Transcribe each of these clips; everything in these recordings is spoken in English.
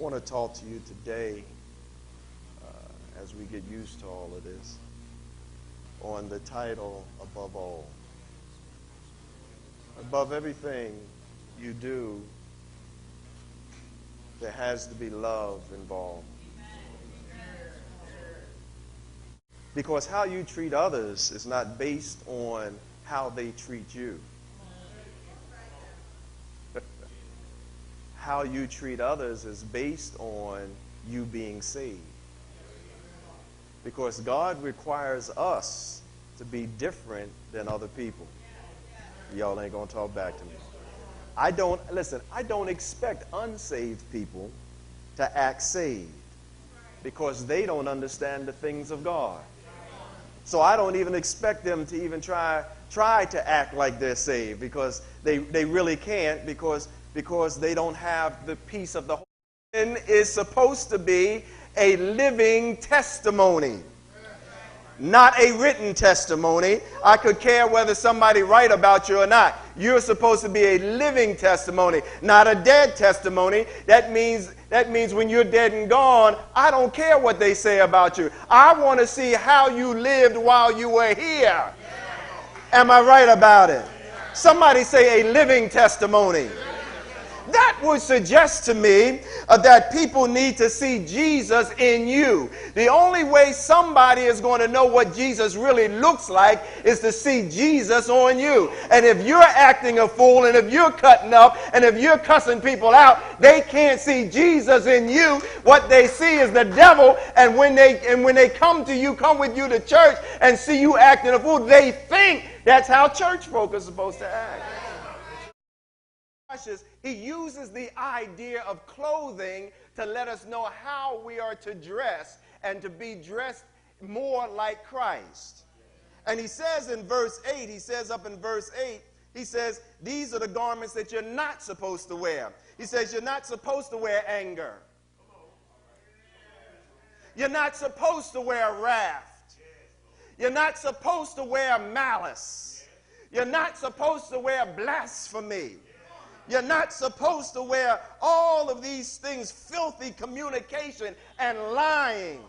want to talk to you today, as we get used to all of this, on the title, Above All. Above everything you do, there has to be love involved. Because how you treat others is not based on how they treat you. How you treat others is based on you being saved. Because God requires us to be different than other people. Y'all ain't going to talk back to me. I don't expect unsaved people to act saved because they don't understand the things of God. So I don't even expect them to even try to act like they're saved because they really can't because they don't have the peace of the Holy Spirit. Is supposed to be a living testimony, not a written testimony. I could care whether somebody write about you or not. You're supposed to be a living testimony, not a dead testimony. That means when you're dead and gone, I don't care what they say about you. I want to see how you lived while you were here. Am I right about it? Somebody say a living testimony. That would suggest to me that people need to see Jesus in you. The only way somebody is going to know what Jesus really looks like is to see Jesus on you. And if you're acting a fool, and if you're cutting up, and if you're cussing people out, they can't see Jesus in you. What they see is the devil. And when they come to you, come with you to church and see you acting a fool, they think that's how church folk are supposed to act. He uses the idea of clothing to let us know how we are to dress and to be dressed more like Christ. And he says in verse 8, he says, these are the garments that you're not supposed to wear. He says you're not supposed to wear anger. You're not supposed to wear wrath. You're not supposed to wear malice. You're not supposed to wear blasphemy. You're not supposed to wear all of these things, filthy communication and lying.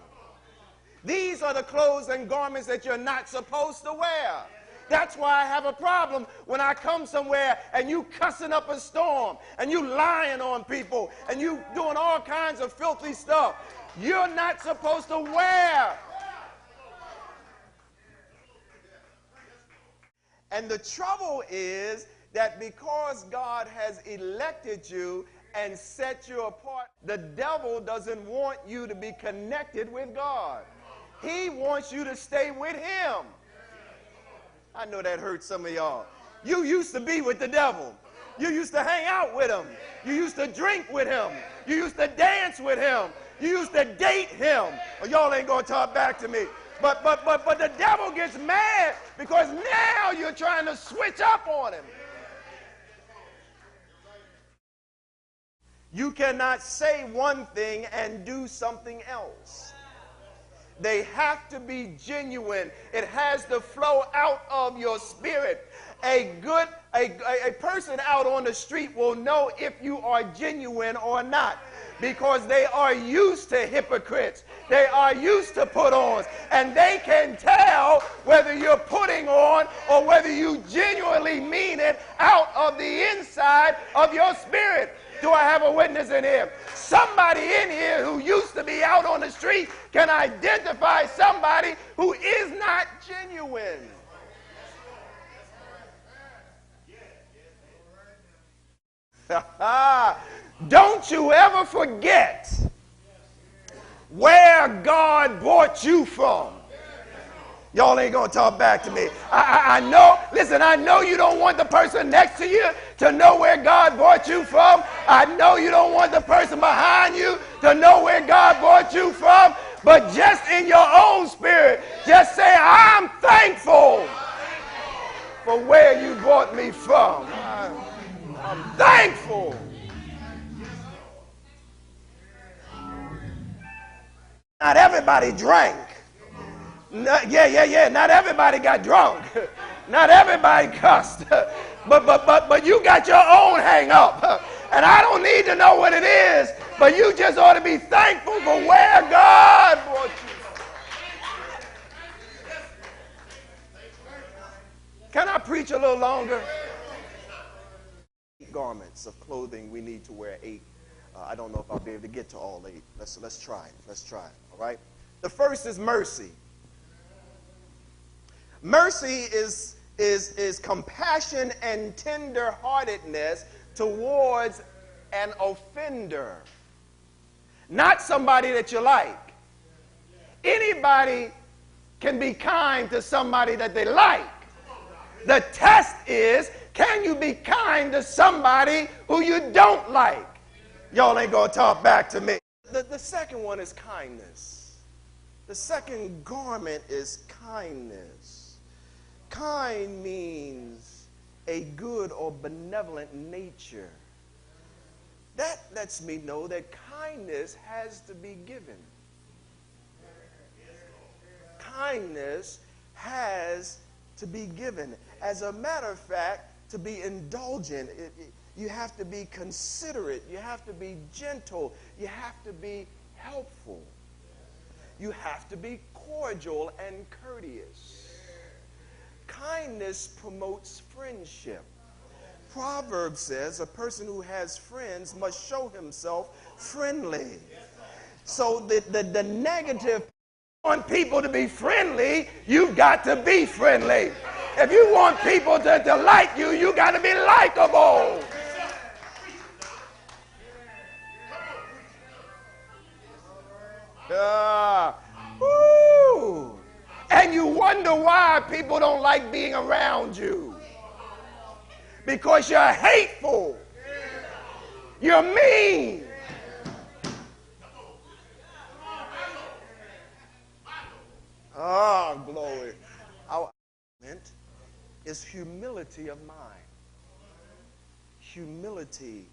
These are the clothes and garments that you're not supposed to wear. That's why I have a problem when I come somewhere and you cussing up a storm and you lying on people and you doing all kinds of filthy stuff. You're not supposed to wear. And the trouble is that because God has elected you and set you apart, the devil doesn't want you to be connected with God. He wants you to stay with him. I know that hurts some of y'all. You used to be with the devil. You used to hang out with him. You used to drink with him. You used to dance with him. You used to date him. Well, y'all ain't going to talk back to me. But the devil gets mad because now you're trying to switch up on him. You cannot say one thing and do something else. They have to be genuine. It has to flow out of your spirit. A person out on the street will know if you are genuine or not, because they are used to hypocrites. They are used to put-ons, and they can tell whether you're putting on or whether you genuinely mean it out of the inside of your spirit. Do I have a witness in here? Somebody in here who used to be out on the street can identify somebody who is not genuine. Don't you ever forget where God brought you from. Y'all ain't going to talk back to me. I know you don't want the person next to you to know where God brought you from. I know you don't want the person behind you to know where God brought you from. But just in your own spirit, just say, I'm thankful for where you brought me from. I'm thankful. Not everybody drank. Not everybody got drunk. Not everybody cussed. But you got your own hang up. And I don't need to know what it is. But you just ought to be thankful for where God brought you. Can I preach a little longer? 8 garments of clothing we need to wear. 8. I don't know if I'll be able to get to all 8. Let's try it. Let's try it. All right. The first is mercy. Mercy is compassion and tender-heartedness towards an offender. Not somebody that you like. Anybody can be kind to somebody that they like. The test is, can you be kind to somebody who you don't like? Y'all ain't going to talk back to me. The second one is kindness. The second garment is kindness. Kind means a good or benevolent nature. That lets me know that kindness has to be given. Kindness has to be given. As a matter of fact, to be indulgent, you have to be considerate. You have to be gentle. You have to be helpful. You have to be cordial and courteous. Kindness promotes friendship. Proverbs says a person who has friends must show himself friendly. So the negative, want people to be friendly, you've got to be friendly. If you want people to like you, you got to be likable. And you wonder why people don't like being around you. Because you're hateful. You're mean. Oh, glory. Our argument is humility of mind. Humility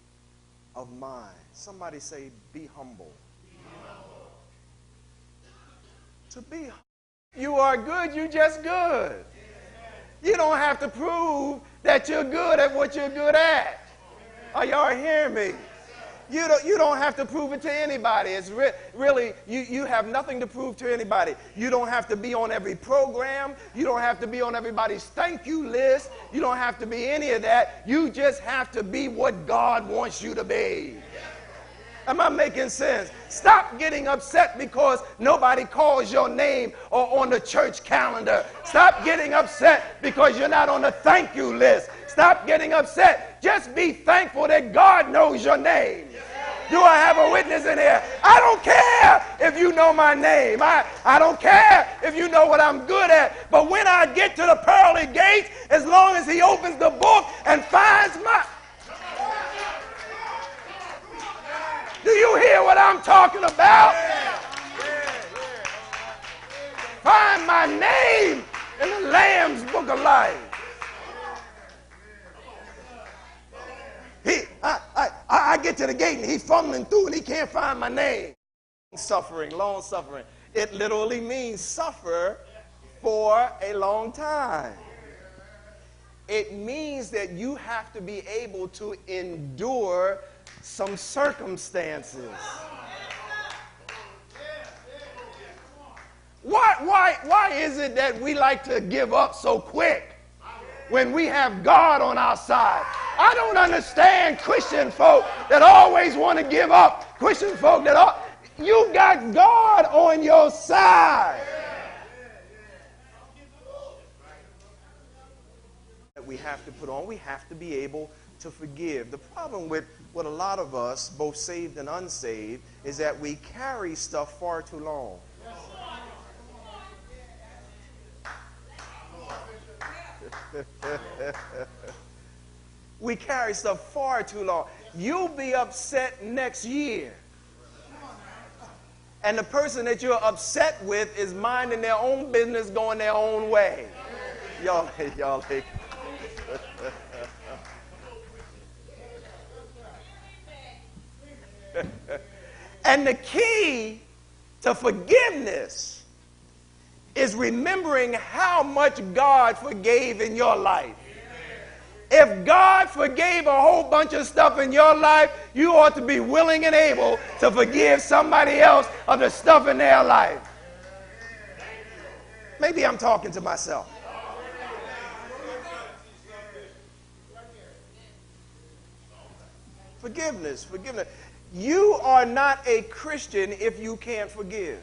of mind. Somebody say, be humble. To be humble. You are good, you just good. You don't have to prove that you're good at what you're good at. Are y'all hearing me? You don't have to prove it to anybody. It's really, you have nothing to prove to anybody. You don't have to be on every program. You don't have to be on everybody's thank you list. You don't have to be any of that. You just have to be what God wants you to be. Am I making sense? Stop getting upset because nobody calls your name or on the church calendar. Stop getting upset because you're not on the thank you list. Stop getting upset. Just be thankful that God knows your name. Do I have a witness in here? I don't care if you know my name. I don't care if you know what I'm good at. But when I get to the pearly gates, as long as he opens the book and finds my... Do you hear what I'm talking about? Find my name in the Lamb's Book of Life. I get to the gate and he's fumbling through and he can't find my name. Suffering, long suffering. It literally means suffer for a long time. It means that you have to be able to endure some circumstances. Why is it that we like to give up so quick when we have God on our side? I don't understand Christian folk that always want to give up. Christian folk that you got God on your side. We have to put on, we have to be able to forgive. The problem with a lot of us, both saved and unsaved, is that we carry stuff far too long. We carry stuff far too long. You'll be upset next year. And the person that you're upset with is minding their own business, going their own way. Y'all. And the key to forgiveness is remembering how much God forgave in your life. If God forgave a whole bunch of stuff in your life, you ought to be willing and able to forgive somebody else of the stuff in their life. Maybe I'm talking to myself. Forgiveness. You are not a Christian if you can't forgive.